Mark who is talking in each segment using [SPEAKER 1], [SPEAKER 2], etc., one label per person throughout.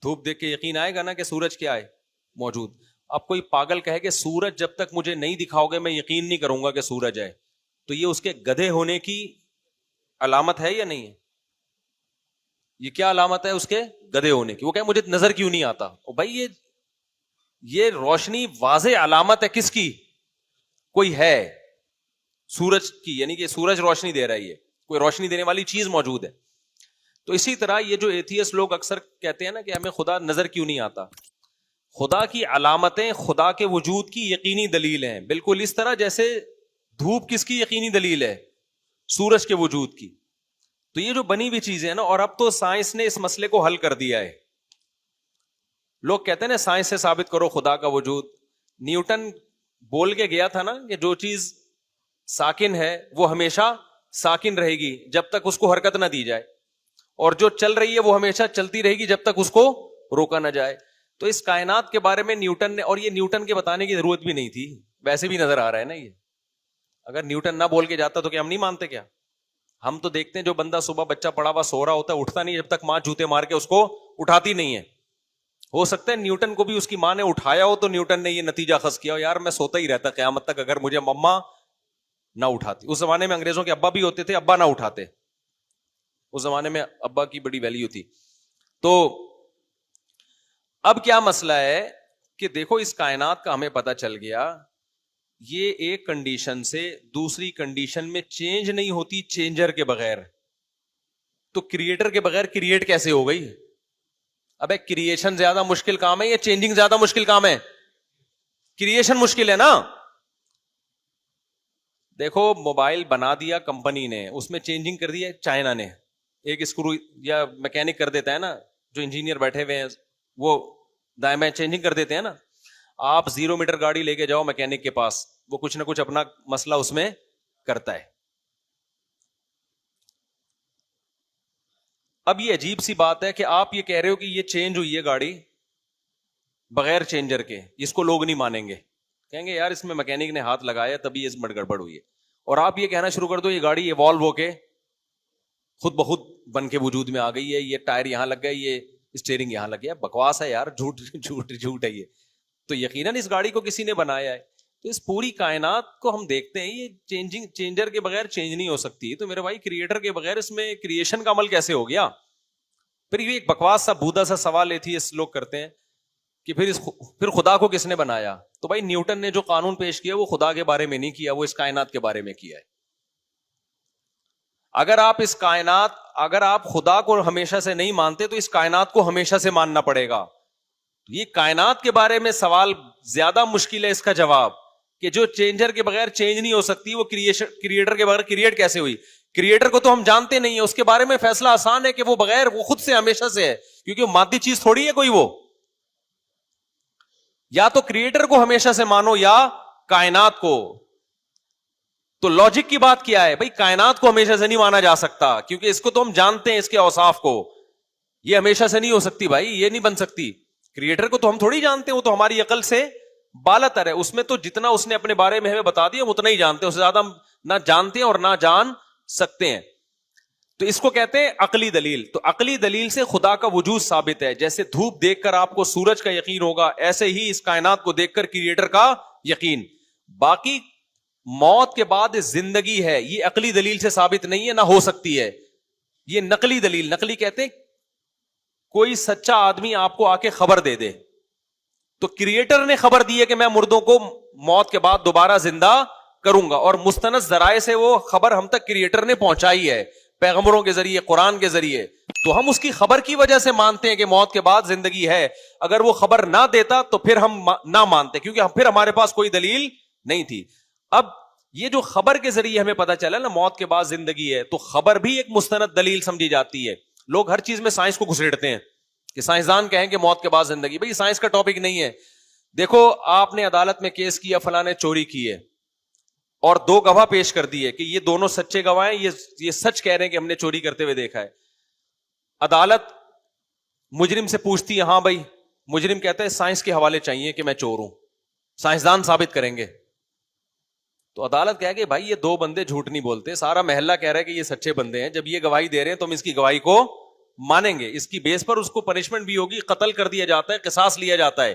[SPEAKER 1] دھوپ دیکھ کے یقین آئے گا نا کہ سورج کیا ہے موجود. اب کوئی پاگل کہے کہ سورج جب تک مجھے نہیں دکھاؤ گے میں یقین نہیں کروں گا کہ سورج ہے, تو یہ اس کے گدھے ہونے کی علامت ہے یا نہیں ہے؟ یہ کیا علامت ہے اس کے گدھے ہونے کی؟ وہ کہ مجھے نظر کیوں نہیں آتا. او بھائی یہ روشنی واضح علامت ہے کس کی؟ کوئی ہے سورج کی, یعنی کہ سورج روشنی دے رہا ہے, یہ کوئی روشنی دینے والی چیز موجود ہے. تو اسی طرح یہ جو ایتھیسٹ لوگ اکثر کہتے ہیں نا کہ ہمیں خدا نظر کیوں نہیں آتا, خدا کی علامتیں خدا کے وجود کی یقینی دلیل ہیں, بالکل اس طرح جیسے دھوپ کس کی یقینی دلیل ہے؟ سورج کے وجود کی. تو یہ جو بنی ہوئی چیزیں ہیں نا, اور اب تو سائنس نے اس مسئلے کو حل کر دیا ہے. لوگ کہتے ہیں نا سائنس سے ثابت کرو خدا کا وجود. نیوٹن بول کے گیا تھا نا کہ جو چیز ساکن ہے وہ ہمیشہ ساکن رہے گی جب تک اس کو حرکت نہ دی جائے, اور جو چل رہی ہے وہ ہمیشہ چلتی رہے گی جب تک اس کو روکا نہ جائے. تو اس کائنات کے بارے میں نیوٹن نے, اور یہ نیوٹن کے بتانے کی ضرورت بھی نہیں تھی, ویسے بھی نظر آ رہا ہے نا یہ. اگر نیوٹن نہ بول کے جاتا تو کیا ہم نہیں مانتے کیا؟ ہم تو دیکھتے ہیں جو بندہ صبح بچہ پڑا ہوا سو رہا ہوتا ہے اٹھتا نہیں جب تک ماں جوتے مار کے اس کو اٹھاتی نہیں ہے. ہو سکتا ہے نیوٹن کو بھی اس کی ماں نے اٹھایا ہو تو نیوٹن نے یہ نتیجہ خاص کیا ہو, یار میں سوتا ہی رہتا قیامت تک اگر مجھے مما نہ اٹھاتی. اس زمانے میں انگریزوں کے ابا بھی ہوتے تھے, ابا نہ اٹھاتے, اس زمانے میں ابا کی بڑی ویلیو تھی. تو اب کیا مسئلہ ہے کہ دیکھو اس کائنات کا ہمیں پتہ چل گیا, یہ ایک کنڈیشن سے دوسری کنڈیشن میں چینج نہیں ہوتی چینجر کے بغیر. تو کریٹر کے بغیر کریٹ کیسے ہو گئی؟ ابے کریشن زیادہ مشکل کام ہے یا چینجنگ زیادہ مشکل کام ہے؟ کریشن مشکل ہے نا. دیکھو موبائل بنا دیا کمپنی نے, اس میں چینجنگ کر دیا چائنا نے, ایک اسکرو یا میکینک کر دیتا ہے نا, جو انجینئر بیٹھے ہوئے ہیں وہ دائیں بائیں چینجنگ کر دیتے ہیں نا. آپ 0 میٹر گاڑی لے کے جاؤ میکینک کے پاس, وہ کچھ نہ کچھ اپنا مسئلہ اس میں کرتا ہے. اب یہ عجیب سی بات ہے کہ آپ یہ کہہ رہے ہو کہ یہ چینج ہوئی ہے گاڑی بغیر چینجر کے, اس کو لوگ نہیں مانیں گے, کہیں گے یار اس میں میکینک نے ہاتھ لگایا تبھی اس میں گڑبڑ ہوئی ہے. اور آپ یہ کہنا شروع کر دو یہ گاڑی ایوالو ہو کے خود بخود بن کے وجود میں آ گئی ہے, یہ ٹائر یہاں لگ گئے, یہ اسٹیئرنگ یہاں لگ گیا. بکواس ہے یار, جھوٹ جھوٹ جھوٹ ہے یہ. تو یقیناً اس گاڑی کو کسی نے بنایا ہے. تو اس پوری کائنات کو ہم دیکھتے ہیں, یہ چینجر کے بغیر چینج نہیں ہو سکتی. تو میرے بھائی کریٹر کے بغیر اس میں کریشن کا عمل کیسے ہو گیا؟ پھر یہ ایک بکواس سا بودا سا سوال ایتھیسٹ لوگ کرتے ہیں کہ پھر خدا کو کس نے بنایا؟ تو بھائی نیوٹن نے جو قانون پیش کیا وہ خدا کے بارے میں نہیں کیا, وہ اس کائنات کے بارے میں کیا ہے. اگر آپ خدا کو ہمیشہ سے نہیں مانتے تو اس کائنات کو ہمیشہ سے ماننا پڑے گا. یہ کائنات کے بارے میں سوال زیادہ مشکل ہے اس کا جواب, کہ جو چینجر کے بغیر چینج نہیں ہو سکتی وہ کریٹر کے بغیر کریٹ کیسے ہوئی؟ کریٹر کو تو ہم جانتے نہیں ہیں, اس کے بارے میں فیصلہ آسان ہے کہ وہ بغیر وہ خود سے ہمیشہ سے ہے, کیونکہ وہ مادی چیز تھوڑی ہے کوئی. وہ یا تو کریٹر کو ہمیشہ سے مانو یا کائنات کو. تو لاجک کی بات کیا ہے بھائی؟ کائنات کو ہمیشہ سے نہیں مانا جا سکتا کیونکہ اس کو تو ہم جانتے ہیں, اس کے اوصاف کو. یہ ہمیشہ سے نہیں ہو سکتی بھائی, یہ نہیں بن سکتی. کریٹر کو تو ہم تھوڑی جانتے ہیں, وہ تو ہماری عقل سے بالا تر ہے. اس میں تو جتنا اس نے اپنے بارے میں ہمیں بتا دیا اتنا ہی جانتے ہیں, اس سے زیادہ نہ جانتے ہیں اور نہ جان سکتے ہیں. تو اس کو کہتے ہیں عقلی دلیل. تو عقلی دلیل سے خدا کا وجود ثابت ہے. جیسے دھوپ دیکھ کر آپ کو سورج کا یقین ہوگا, ایسے ہی اس کائنات کو دیکھ کر کریٹر کا یقین. باقی موت کے بعد زندگی ہے, یہ عقلی دلیل سے ثابت نہیں ہے, نہ ہو سکتی ہے. یہ نقلی دلیل, نقلی کہتے ہیں کوئی سچا آدمی آپ کو آ کے خبر دے دے. تو کریٹر نے خبر دی ہے کہ میں مردوں کو موت کے بعد دوبارہ زندہ کروں گا, اور مستند ذرائع سے وہ خبر ہم تک کریٹر نے پہنچائی ہے, پیغمبروں کے ذریعے, قرآن کے ذریعے. تو ہم اس کی خبر کی وجہ سے مانتے ہیں کہ موت کے بعد زندگی ہے. اگر وہ خبر نہ دیتا تو پھر ہم نہ مانتے, کیونکہ پھر ہمارے پاس کوئی دلیل نہیں تھی. اب یہ جو خبر کے ذریعے ہمیں پتا چلا نا موت کے بعد زندگی ہے, تو خبر بھی ایک مستند دلیل سمجھی جاتی ہے. لوگ ہر چیز میں سائنس کو گھسیڑتے ہیں کہ سائنسدان کہیں کہ موت کے بعد زندگی. بھئی سائنس کا ٹاپک نہیں ہے. دیکھو آپ نے عدالت میں کیس کیا, فلاں نے چوری کی ہے, اور 2 گواہ پیش کر دیے کہ یہ دونوں سچے گواہ ہیں, یہ سچ کہہ رہے ہیں کہ ہم نے چوری کرتے ہوئے دیکھا ہے. عدالت مجرم سے پوچھتی ہے, ہاں بھائی, مجرم کہتا ہے سائنس کے حوالے چاہیے کہ میں چور ہوں, سائنسدان ثابت کریں گے. تو عدالت کہے کہ بھائی یہ 2 بندے جھوٹ نہیں بولتے, سارا محلہ کہہ رہا ہے کہ یہ سچے بندے ہیں, جب یہ گواہی دے رہے ہیں تو ہم اس کی گواہی کو مانیں گے, اس کی بیس پر اس کو پنشمنٹ بھی ہوگی, قتل کر دیا جاتا ہے, قصاص لیا جاتا ہے.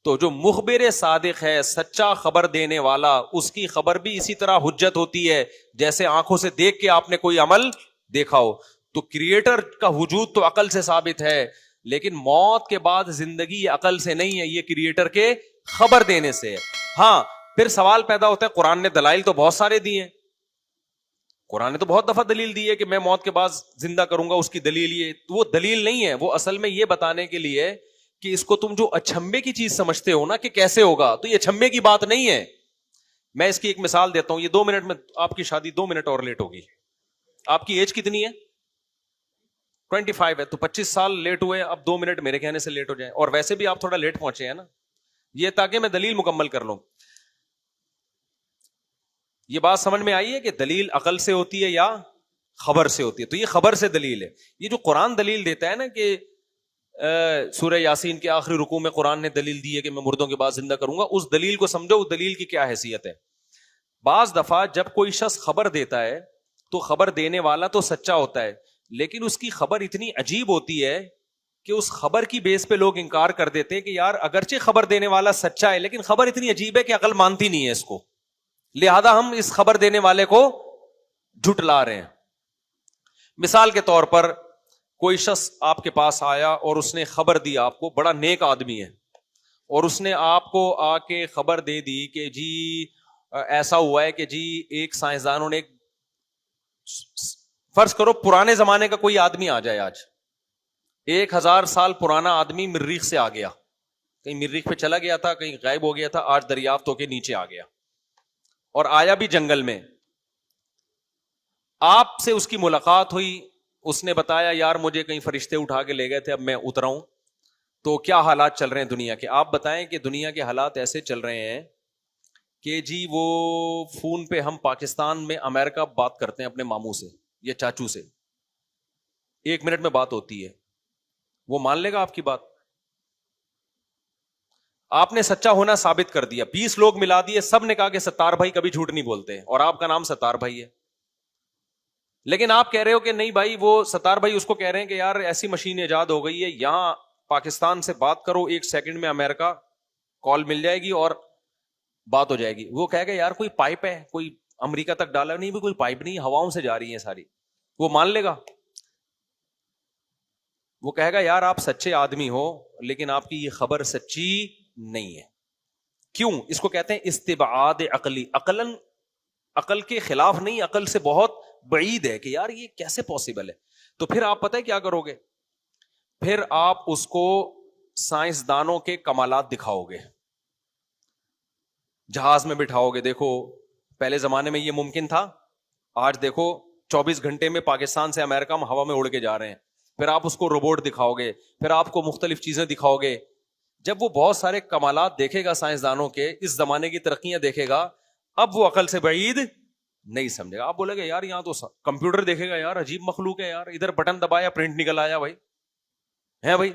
[SPEAKER 1] تو جو مخبر صادق ہے, سچا خبر دینے والا, اس کی خبر بھی اسی طرح حجت ہوتی ہے جیسے آنکھوں سے دیکھ کے آپ نے کوئی عمل دیکھا ہو. تو کریٹر کا وجود تو عقل سے ثابت ہے, لیکن موت کے بعد زندگی یہ عقل سے نہیں ہے, یہ کریٹر کے خبر دینے سے ہے. ہاں پھر سوال پیدا ہوتا ہے, قرآن نے دلائل تو بہت سارے دیے ہیں, قرآن نے تو بہت دفعہ دلیل دی ہے کہ میں موت کے بعد زندہ کروں گا, اس کی دلیل یہ, وہ دلیل نہیں ہے, وہ اصل میں یہ بتانے کے لیے کہ اس کو تم جو اچھمبے کی چیز سمجھتے ہو نا کہ کیسے ہوگا, تو یہ اچھمبے کی بات نہیں ہے. میں اس کی ایک مثال دیتا ہوں, یہ 2 منٹ میں آپ کی شادی 2 منٹ اور لیٹ ہوگی. آپ کی ایج کتنی ہے؟ 25 ہے, تو 25 سال لیٹ ہوئے, اب 2 منٹ میرے کہنے سے لیٹ ہو جائیں, اور ویسے بھی آپ تھوڑا لیٹ پہنچے ہیں نا, یہ تاکہ میں دلیل مکمل کر لوں. یہ بات سمجھ میں آئی ہے کہ دلیل عقل سے ہوتی ہے یا خبر سے ہوتی ہے؟ تو یہ خبر سے دلیل ہے. یہ جو قرآن دلیل دیتا ہے نا کہ سورہ یاسین کے آخری رکوع میں قرآن نے دلیل دی ہے کہ میں مردوں کے بعد زندہ کروں گا, اس دلیل کو سمجھو, اس دلیل کی کیا حیثیت ہے. بعض دفعہ جب کوئی شخص خبر دیتا ہے تو خبر دینے والا تو سچا ہوتا ہے, لیکن اس کی خبر اتنی عجیب ہوتی ہے کہ اس خبر کی بیس پہ لوگ انکار کر دیتے ہیں کہ یار اگرچہ خبر دینے والا سچا ہے لیکن خبر اتنی عجیب ہے کہ عقل مانتی نہیں ہے اس کو, لہذا ہم اس خبر دینے والے کو جھٹلا رہے ہیں. مثال کے طور پر کوئی شخص آپ کے پاس آیا اور اس نے خبر دی آپ کو, بڑا نیک آدمی ہے, اور اس نے آپ کو آ کے خبر دے دی کہ جی ایسا ہوا ہے کہ جی ایک سائنسدانوں نے, فرض کرو پرانے زمانے کا کوئی آدمی آ جائے, آج 1000 سال پرانا آدمی مریخ سے آ گیا, کہیں مریخ پہ چلا گیا تھا, کہیں غائب ہو گیا تھا, آج دریافت ہو کے نیچے آ گیا, اور آیا بھی جنگل میں. آپ سے اس کی ملاقات ہوئی, اس نے بتایا یار مجھے کہیں فرشتے اٹھا کے لے گئے تھے, اب میں اترا ہوں. تو کیا حالات چل رہے ہیں دنیا کے؟ آپ بتائیں کہ دنیا کے حالات ایسے چل رہے ہیں کہ جی وہ فون پہ ہم پاکستان میں امریکہ بات کرتے ہیں اپنے ماموں سے یا چاچو سے, 1 منٹ میں بات ہوتی ہے, وہ مان لے گا آپ کی بات؟ آپ نے سچا ہونا ثابت کر دیا, 20 لوگ ملا دیے, سب نے کہا کہ ستار بھائی کبھی جھوٹ نہیں بولتے, اور آپ کا نام ستار بھائی ہے. لیکن آپ کہہ رہے ہو کہ نہیں بھائی, وہ ستار بھائی اس کو کہہ رہے ہیں کہ یار ایسی مشین ایجاد ہو گئی ہے, یہاں پاکستان سے بات کرو 1 سیکنڈ میں امریکہ کال مل جائے گی اور بات ہو جائے گی. وہ کہے گا یار کوئی پائپ ہے, کوئی امریکہ تک ڈالا نہیں, بھی کوئی پائپ نہیں, ہواؤں سے جا رہی ہیں ساری. وہ مان لے گا؟ وہ کہے گا یار آپ سچے آدمی ہو لیکن آپ کی یہ خبر سچی نہیں ہے. کیوں؟ اس کو کہتے ہیں استبعاد عقلی. عقل کے خلاف نہیں, عقل سے بہت بعید ہے کہ یار یہ کیسے پاسبل ہے. تو پھر آپ پتہ ہے کیا کرو گے؟ پھر آپ اس کو سائنسدانوں کے کمالات دکھاؤ گے, جہاز میں بٹھاؤ گے, دیکھو پہلے زمانے میں یہ ممکن تھا, آج دیکھو 24 گھنٹے میں پاکستان سے امریکہ ہم ہوا میں اڑ کے جا رہے ہیں. پھر آپ اس کو روبوٹ دکھاؤ گے, پھر آپ کو مختلف چیزیں دکھاؤ گے. جب وہ بہت سارے کمالات دیکھے گا سائنسدانوں کے, اس زمانے کی ترقیاں دیکھے گا, اب وہ عقل سے بعید نہیں سمجھے گا. آپ بولے گا یار یہاں تو کمپیوٹر دیکھے گا, یار عجیب مخلوق ہے یار, ادھر بٹن دبایا پرنٹ نکل آیا بھائی, ہے بھائی.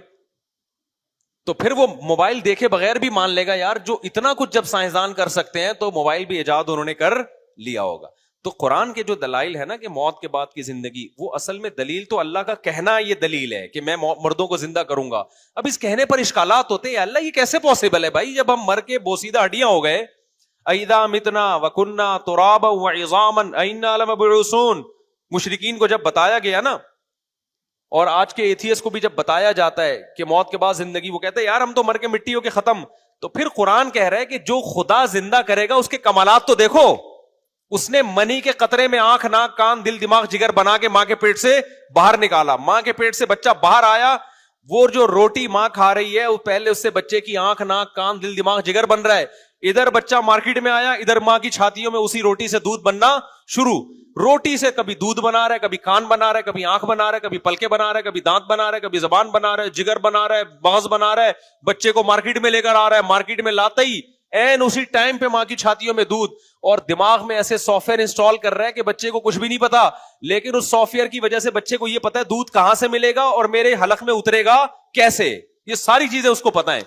[SPEAKER 1] تو پھر وہ موبائل دیکھے بغیر بھی مان لے گا یار جو اتنا کچھ جب سائنسدان کر سکتے ہیں تو موبائل بھی ایجاد انہوں نے کر لیا ہوگا. تو قرآن کے جو دلائل ہے نا کہ موت کے بعد کی زندگی, وہ اصل میں دلیل تو اللہ کا کہنا یہ دلیل ہے کہ میں مردوں کو زندہ کروں گا. اب اس کہنے پر اشکالات ہوتے ہیں, اللہ یہ کیسے پاسبل ہے بھائی, جب ہم مر کے بوسیدہ ہڈیاں ہو گئے, اذا متنا وکننا ترابا وعظاما انا لمبعوثون. مشرکین کو جب بتایا گیا نا, اور آج کے ایتھیس کو بھی جب بتایا جاتا ہے کہ موت کے بعد زندگی, وہ کہتے ہیں یار ہم تو مر کے مٹی ہو کے ختم. تو پھر قرآن کہہ رہا ہے کہ جو خدا زندہ کرے گا اس کے کمالات تو دیکھو. اس نے منی کے قطرے میں آنکھ ناک کان دل دماغ جگر بنا کے ماں کے پیٹ سے باہر نکالا, ماں کے پیٹ سے بچہ باہر آیا, وہ جو روٹی ماں کھا رہی ہے وہ پہلے اس سے بچے کی آنکھ ناک کان دل دماغ جگر بن رہا ہے. ادھر بچہ مارکیٹ میں آیا, ادھر ماں کی چھاتیوں میں اسی روٹی سے دودھ بننا شروع. روٹی سے کبھی دودھ بنا رہا ہے, کبھی کان بنا رہا ہے, کبھی آنکھ بنا رہا ہے, کبھی پلکے بنا رہا ہے, کبھی دانت بنا رہا ہے, کبھی زبان بنا رہا ہے, جگر بنا رہا ہے, مغز بنا رہا ہے, بچے کو مارکیٹ میں لے کر آ رہا ہے, مارکیٹ میں لاتا ہی این اسی ٹائم پہ ماں کی چھاتیوں میں دودھ, اور دماغ میں ایسے سافٹ ویئر انسٹال کر رہا ہے کہ بچے کو کچھ بھی نہیں پتا, لیکن اس سافٹ ویئر کی وجہ سے بچے کو یہ پتا ہے دودھ کہاں سے ملے گا اور میرے حلق میں اترے گا کیسے, یہ ساری چیزیں اس کو پتا ہے.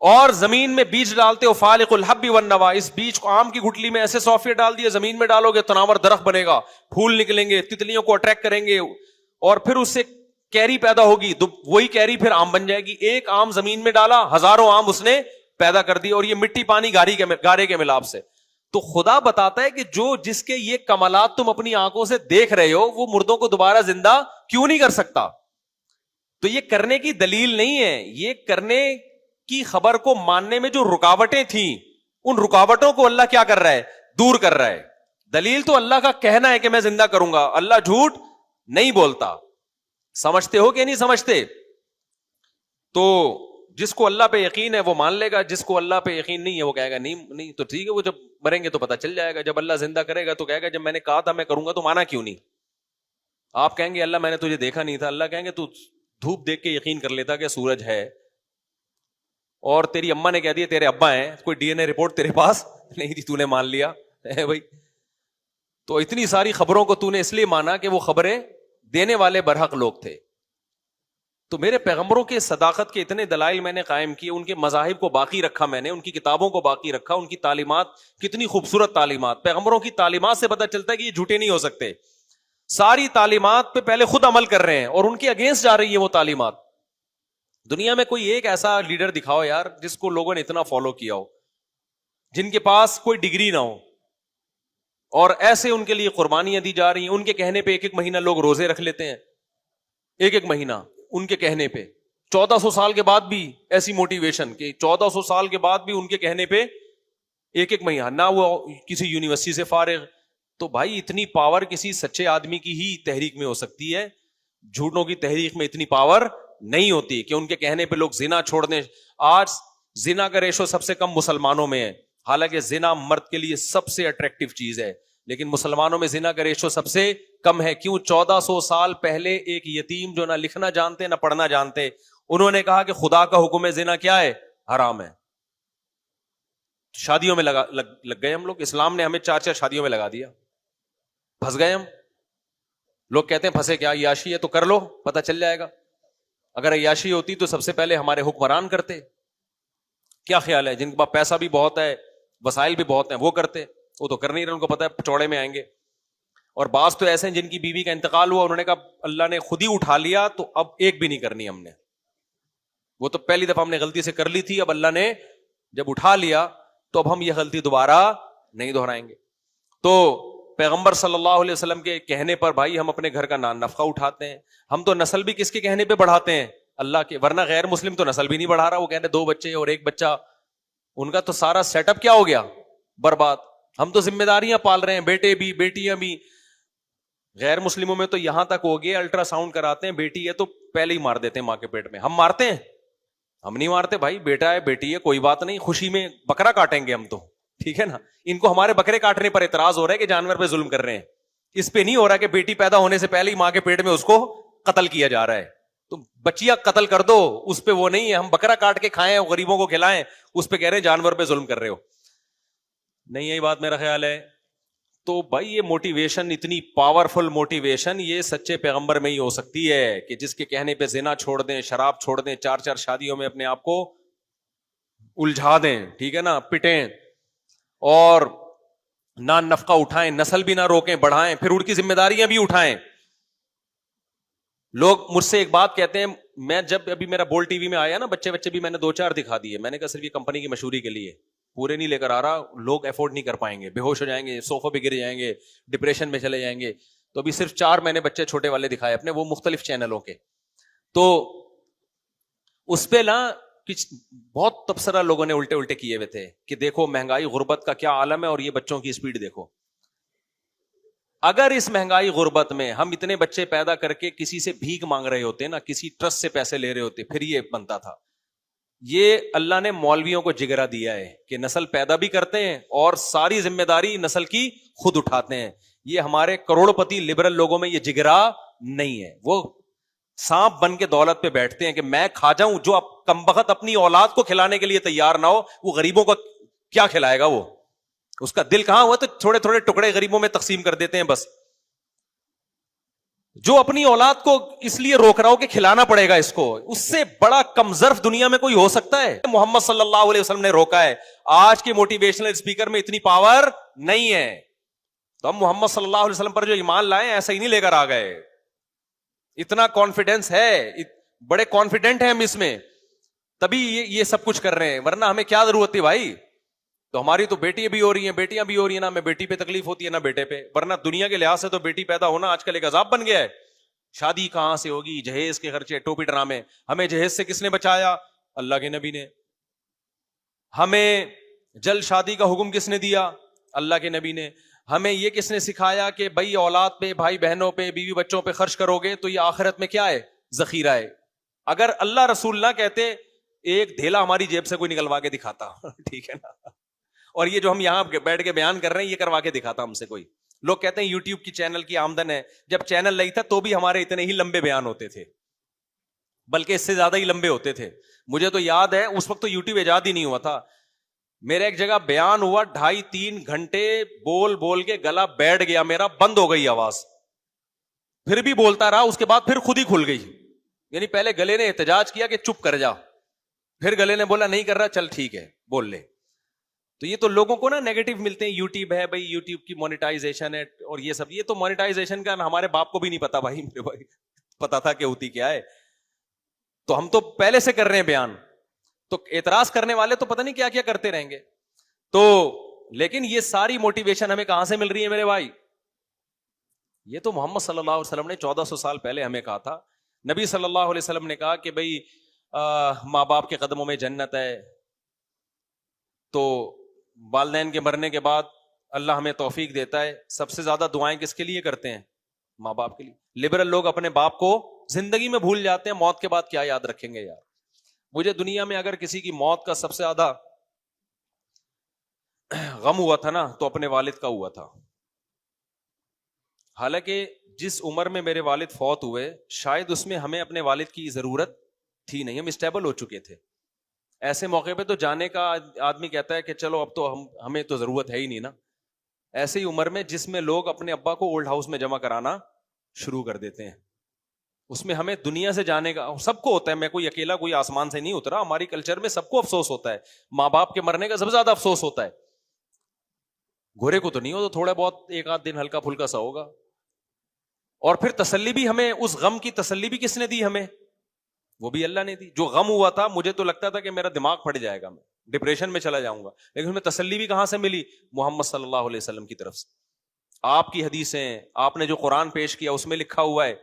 [SPEAKER 1] اور زمین میں بیج ڈالتے ہو فالق الحب والنوا, اس بیج کو آم کی گٹلی میں ایسے سافٹ ویئر ڈال دیا, زمین میں ڈالو گے تناور درخت بنے گا, پھول نکلیں گے, تتلیوں کو اٹریکٹ کریں گے, اور پھر اس سے کیری پیدا ہوگی, وہی کیری پھر آم بن جائے گی. ایک آم زمین میں ڈالا, ہزاروں آم اس نے پیدا کر دی, اور یہ مٹی پانی گارے کے ملاپ سے. تو خدا بتاتا ہے کہ جس کے یہ کمالات تم اپنی آنکھوں سے دیکھ رہے ہو, وہ مردوں کو دوبارہ زندہ کیوں نہیں کر سکتا؟ تو یہ کرنے کی دلیل نہیں ہے, یہ کرنے کی خبر کو ماننے میں جو رکاوٹیں تھیں, ان رکاوٹوں کو اللہ کیا کر رہا ہے؟ دور کر رہا ہے. دلیل تو اللہ کا کہنا ہے کہ میں زندہ کروں گا, اللہ جھوٹ نہیں بولتا. سمجھتے ہو کہ نہیں سمجھتے؟ تو جس کو اللہ پہ یقین ہے وہ مان لے گا, جس کو اللہ پہ یقین نہیں ہے وہ کہے گا نہیں تو ٹھیک ہے, وہ جب مریں گے تو پتہ چل جائے گا. جب اللہ زندہ کرے گا تو کہے گا جب میں نے کہا تھا میں کروں گا تو مانا کیوں نہیں؟ آپ کہیں گے اللہ میں نے تجھے دیکھا نہیں تھا, اللہ کہیں گے تو دھوپ دیکھ کے یقین کر لیتا کہ سورج ہے, اور تیری اماں نے کہہ دیا تیرے ابا ہیں, کوئی ڈی این اے رپورٹ تیرے پاس نہیں تھی, تو نے مان لیا بھائی. تو اتنی ساری خبروں کو تو نے اس لیے مانا کہ وہ خبریں دینے والے برحق لوگ تھے. تو میرے پیغمبروں کے صداقت کے اتنے دلائل میں نے قائم کیے, ان کے مذاہب کو باقی رکھا میں نے, ان کی کتابوں کو باقی رکھا, ان کی تعلیمات کتنی خوبصورت تعلیمات. پیغمبروں کی تعلیمات سے پتہ چلتا ہے کہ یہ جھوٹے نہیں ہو سکتے. ساری تعلیمات پہ پہلے خود عمل کر رہے ہیں اور ان کے اگینسٹ جا رہی ہے وہ تعلیمات. دنیا میں کوئی ایک ایسا لیڈر دکھاؤ یار جس کو لوگوں نے اتنا فالو کیا ہو, جن کے پاس کوئی ڈگری نہ ہو, اور ایسے ان کے لیے قربانیاں دی جا رہی ہیں. ان کے کہنے پہ ایک مہینہ لوگ روزے رکھ لیتے ہیں, ایک مہینہ ان کے کہنے پہ. 1400 سال کے بعد بھی ایسی موٹیویشن کہ 1400 سال کے بعد بھی ان کے کہنے پہ ایک مہینہ, نہ وہ کسی یونیورسٹی سے فارغ. تو بھائی اتنی پاور کسی سچے آدمی کی ہی تحریک میں ہو سکتی ہے, جھوٹوں کی تحریک میں اتنی پاور نہیں ہوتی کہ ان کے کہنے پہ لوگ زنا چھوڑ دیں. آج زنا کا ریشو سب سے کم مسلمانوں میں ہے, حالانکہ زنا مرد کے لیے سب سے اٹریکٹیو چیز ہے, لیکن مسلمانوں میں زنا کا ریشو سب سے کم ہے. کیوں؟ 1400 سال پہلے ایک یتیم جو نہ لکھنا جانتے نہ پڑھنا جانتے, انہوں نے کہا کہ خدا کا حکم ہے زنا کیا ہے؟ حرام ہے. شادیوں میں لگ گئے ہم لوگ, اسلام نے ہمیں 4 شادیوں میں لگا دیا, پھنس گئے ہم. لوگ کہتے ہیں پھنسے کیا, عیاشی ہے تو کر لو پتہ چل جائے گا. اگر عیاشی ہوتی تو سب سے پہلے ہمارے حکمران کرتے. کیا خیال ہے؟ جن کے پاس پیسہ بھی بہت ہے, وسائل بھی بہت ہیں, وہ کرتے. وہ تو کر نہیں رہے, ان کو پتہ ہے چوڑے میں آئیں گے. اور بعض تو ایسے ہیں جن کی بیوی کا انتقال ہوا, انہوں نے کہا اللہ نے خود ہی اٹھا لیا تو اب ایک بھی نہیں کرنی ہم نے. وہ تو پہلی دفعہ ہم نے غلطی سے کر لی تھی, اب اللہ نے جب اٹھا لیا تو اب ہم یہ غلطی دوبارہ نہیں دہرائیں گے. تو پیغمبر صلی اللہ علیہ وسلم کے کہنے پر بھائی ہم اپنے گھر کا نفقہ اٹھاتے ہیں. ہم تو نسل بھی کس کے کہنے پہ بڑھاتے ہیں؟ اللہ کے. ورنہ غیر مسلم تو نسل بھی نہیں بڑھا رہا, وہ کہتے ہیں 2 بچے اور 1 بچہ, ان کا تو سارا سیٹ اپ کیا ہو گیا؟ برباد. ہم تو ذمہ داریاں پال رہے ہیں, بیٹے بھی بیٹیاں بھی. غیر مسلموں میں تو یہاں تک ہو گیا الٹرا ساؤنڈ کراتے ہیں, بیٹی ہے تو پہلے ہی مار دیتے ہیں ماں کے پیٹ میں. ہم مارتے ہیں؟ ہم نہیں مارتے بھائی, بیٹا ہے بیٹی ہے کوئی بات نہیں, خوشی میں بکرا کاٹیں گے ہم تو, ٹھیک ہے نا. ان کو ہمارے بکرے کاٹنے پر اعتراض ہو رہا ہے کہ جانور پہ ظلم کر رہے ہیں, اس پہ نہیں ہو رہا کہ بیٹی پیدا ہونے سے پہلے ہی ماں کے پیٹ میں اس کو قتل کیا جا رہا ہے. تو بچیاں قتل کر دو, اس پہ وہ نہیں ہے. ہم بکرا کاٹ کے کھائیں, غریبوں کو کھلائیں, اس پہ کہہ رہے ہیں جانور پہ ظلم کر رہے ہو. نہیں یہی بات میرا خیال ہے. تو بھائی یہ موٹیویشن, اتنی پاورفل موٹیویشن یہ سچے پیغمبر میں ہی ہو سکتی ہے کہ جس کے کہنے پہ زنا چھوڑ دیں, شراب چھوڑ دیں, 4 شادیوں میں اپنے آپ کو الجھا دیں, ٹھیک ہے نا, پٹیں, اور نہ نفقہ اٹھائیں, نسل بھی نہ روکیں بڑھائیں, پھر ان کی ذمہ داریاں بھی اٹھائیں. لوگ مجھ سے ایک بات کہتے ہیں, میں جب ابھی میرا بول ٹی وی میں آیا نا, بچے بھی میں نے 2-4 دکھا دیے. میں نے کہا صرف یہ کمپنی کی مشہوری کے لیے, پورے نہیں لے کر آ رہا, لوگ افورڈ نہیں کر پائیں گے, بے ہوش ہو جائیں گے, صوفوں پہ گر جائیں گے, ڈپریشن میں چلے جائیں گے. تو ابھی صرف 4 میں نے بچے چھوٹے والے دکھائے اپنے, وہ مختلف چینلوں کے. تو اس پہ نا بہت تبصرہ لوگوں نے الٹے کیے ہوئے تھے کہ دیکھو مہنگائی غربت کا کیا عالم ہے, اور یہ بچوں کی اسپیڈ دیکھو. اگر اس مہنگائی غربت میں ہم اتنے بچے پیدا کر کے کسی سے بھیک مانگ رہے ہوتے نا, کسی ٹرسٹ سے پیسے لے رہے ہوتے, پھر یہ بنتا تھا. یہ اللہ نے مولویوں کو جگرا دیا ہے کہ نسل پیدا بھی کرتے ہیں اور ساری ذمہ داری نسل کی خود اٹھاتے ہیں. یہ ہمارے کروڑ پتی لبرل لوگوں میں یہ جگرا نہیں ہے. وہ سانپ بن کے دولت پہ بیٹھتے ہیں کہ میں کھا جاؤں, جو کمبخت اپنی اولاد کو کھلانے کے لیے تیار نہ ہو, وہ غریبوں کو کیا کھلائے گا؟ وہ اس کا دل کہاں ہوا, تو تھوڑے ٹکڑے غریبوں میں تقسیم کر دیتے ہیں بس. جو اپنی اولاد کو اس لیے روک رہا ہو کہ کھلانا پڑے گا اس کو، اس سے بڑا کمزرف دنیا میں کوئی ہو سکتا ہے؟ محمد صلی اللہ علیہ وسلم نے روکا ہے. آج کے موٹیویشنل اسپیکر میں اتنی پاور نہیں ہے. تو ہم محمد صلی اللہ علیہ وسلم پر جو ایمان لائے ایسا ہی نہیں لے کر آ گئے. اتنا کانفیڈنس ہے، بڑے کانفیڈنٹ ہیں ہم اس میں، تبھی یہ سب کچھ کر رہے ہیں. ورنہ ہمیں کیا ضرورت تھی بھائی؟ تو ہماری تو بیٹیاں بھی ہو رہی ہیں، بیٹیاں بھی ہو رہی ہیں، نہ ہمیں بیٹی پہ تکلیف ہوتی ہے نہ بیٹے پہ. ورنہ دنیا کے لحاظ سے تو بیٹی پیدا ہونا آج کل ایک عذاب بن گیا ہے. شادی کہاں سے ہوگی، جہیز کے خرچے، ٹوپی ڈرامے. ہمیں جہیز سے کس نے بچایا؟ اللہ کے نبی نے. ہمیں جلد شادی کا حکم کس نے دیا؟ اللہ کے نبی نے. ہمیں یہ کس نے سکھایا کہ بھائی اولاد پہ، بھائی بہنوں پہ، بیوی بچوں پہ خرچ کرو گے تو یہ آخرت میں کیا ہے؟ ذخیرہ ہے. اگر اللہ رسول نہ کہتے، ایک دھیلا ہماری جیب سے کوئی نکلوا کے دکھاتا ٹھیک ہے نا. اور یہ جو ہم یہاں بیٹھ کے بیان کر رہے ہیں یہ کروا کے دکھاتا ہم سے کوئی. لوگ کہتے ہیں یوٹیوب کی چینل کی آمدن ہے. جب چینل نہیں تھا تو بھی ہمارے اتنے ہی لمبے بیان ہوتے تھے، بلکہ اس سے زیادہ ہی لمبے ہوتے تھے. مجھے تو یاد ہے اس وقت تو یوٹیوب ایجاد ہی نہیں ہوا تھا. میرا ایک جگہ بیان ہوا 2.5-3 گھنٹے بول بول کے گلا بیٹھ گیا میرا، بند ہو گئی آواز. پھر بھی بولتا رہا، اس کے بعد پھر خود ہی کھل گئی. یعنی پہلے گلے نے احتجاج کیا کہ چپ کر جا، پھر گلے نے بولا نہیں کر رہا، چل ٹھیک ہے بول لے. تو یہ تو لوگوں کو نا نیگیٹو ملتے ہیں. یوٹیوب ہے بھائی، یوٹیوب کی مونیٹائزیشن ہے اور یہ سب. یہ تو مونیٹائزیشن کا ہمارے باپ کو بھی نہیں پتا بھائی، میرے بھائی پتا تھا کہ ہوتی کیا ہے. تو ہم تو پہلے سے کر رہے ہیں بیان، تو اعتراض کرنے والے تو پتہ نہیں کیا کیا کرتے رہیں گے. تو لیکن یہ ساری موٹیویشن ہمیں کہاں سے مل رہی ہے میرے بھائی؟ یہ تو محمد صلی اللہ علیہ وسلم نے 1400 سال پہلے ہمیں کہا تھا. نبی صلی اللہ علیہ وسلم نے کہا کہ بھائی ماں باپ کے قدموں میں جنت ہے. تو والدین کے مرنے کے بعد اللہ ہمیں توفیق دیتا ہے. سب سے زیادہ دعائیں کس کے لیے کرتے ہیں؟ ماں باپ کے لیے. لبرل لوگ اپنے باپ کو زندگی میں بھول جاتے ہیں، موت کے بعد کیا یاد رکھیں گے یار. مجھے دنیا میں اگر کسی کی موت کا سب سے زیادہ غم ہوا تھا نا تو اپنے والد کا ہوا تھا. حالانکہ جس عمر میں میرے والد فوت ہوئے شاید اس میں ہمیں اپنے والد کی ضرورت تھی نہیں، ہم اسٹیبل ہو چکے تھے. ایسے موقع پہ تو جانے کا آدمی کہتا ہے کہ چلو اب تو ہمیں تو ضرورت ہے ہی نہیں نا. ایسی عمر میں جس میں لوگ اپنے ابا کو اولڈ ہاؤس میں جمع کرانا شروع کر دیتے ہیں، اس میں ہمیں دنیا سے جانے کا سب کو ہوتا ہے. میں کوئی اکیلا کوئی آسمان سے نہیں اترا، ہماری کلچر میں سب کو افسوس ہوتا ہے. ماں باپ کے مرنے کا سب سے زیادہ افسوس ہوتا ہے. گھوڑے کو تو نہیں ہو، تو تھوڑا بہت ایک آدھ دن ہلکا پھلکا سا ہوگا. اور پھر تسلی بھی ہمیں، اس غم کی تسلی بھی کس نے دی ہمیں؟ وہ بھی اللہ نے دی. جو غم ہوا تھا مجھے تو لگتا تھا کہ میرا دماغ پھٹ جائے گا، میں ڈپریشن میں چلا جاؤں گا، لیکن ہمیں تسلی بھی کہاں سے ملی؟ محمد صلی اللہ علیہ وسلم کی طرف سے. آپ کی حدیثیں، آپ نے جو قرآن پیش کیا اس میں لکھا ہوا ہے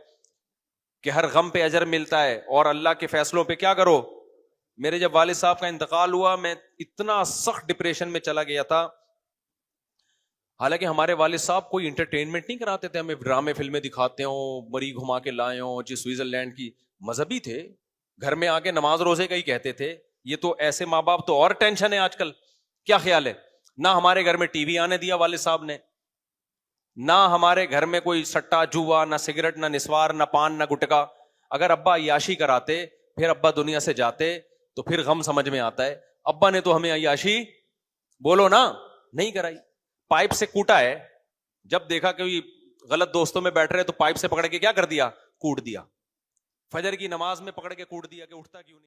[SPEAKER 1] کہ ہر غم پہ اجر ملتا ہے اور اللہ کے فیصلوں پہ کیا کرو. میرے جب والد صاحب کا انتقال ہوا میں اتنا سخت ڈپریشن میں چلا گیا تھا. حالانکہ ہمارے والد صاحب کوئی انٹرٹینمنٹ نہیں کراتے تھے، ہمیں ڈرامے فلمیں دکھاتے ہوں، مری گھما کے لائے ہوں جی سوئٹزرلینڈ کی. مذہبی تھے، گھر میں آ کے نماز روزے کا ہی کہتے تھے. یہ تو ایسے ماں باپ تو اور ٹینشن ہے آج کل. کیا خیال ہے؟ نہ ہمارے گھر میں ٹی وی آنے دیا والد صاحب نے، نہ ہمارے گھر میں کوئی سٹا جوا، نہ سگریٹ، نہ نسوار، نہ پان، نہ گٹکا. اگر ابا عیاشی کراتے پھر ابا دنیا سے جاتے تو پھر غم سمجھ میں آتا ہے. ابا نے تو ہمیں عیاشی بولو نا نہیں کرائی. پائپ سے کوٹا ہے، جب دیکھا کہ غلط دوستوں میں بیٹھ رہے تو پائپ سے پکڑ کے کیا کر دیا؟ کوٹ دیا. فجر کی نماز میں پکڑ کے کوٹ دیا کہ اٹھتا کیوں نہیں.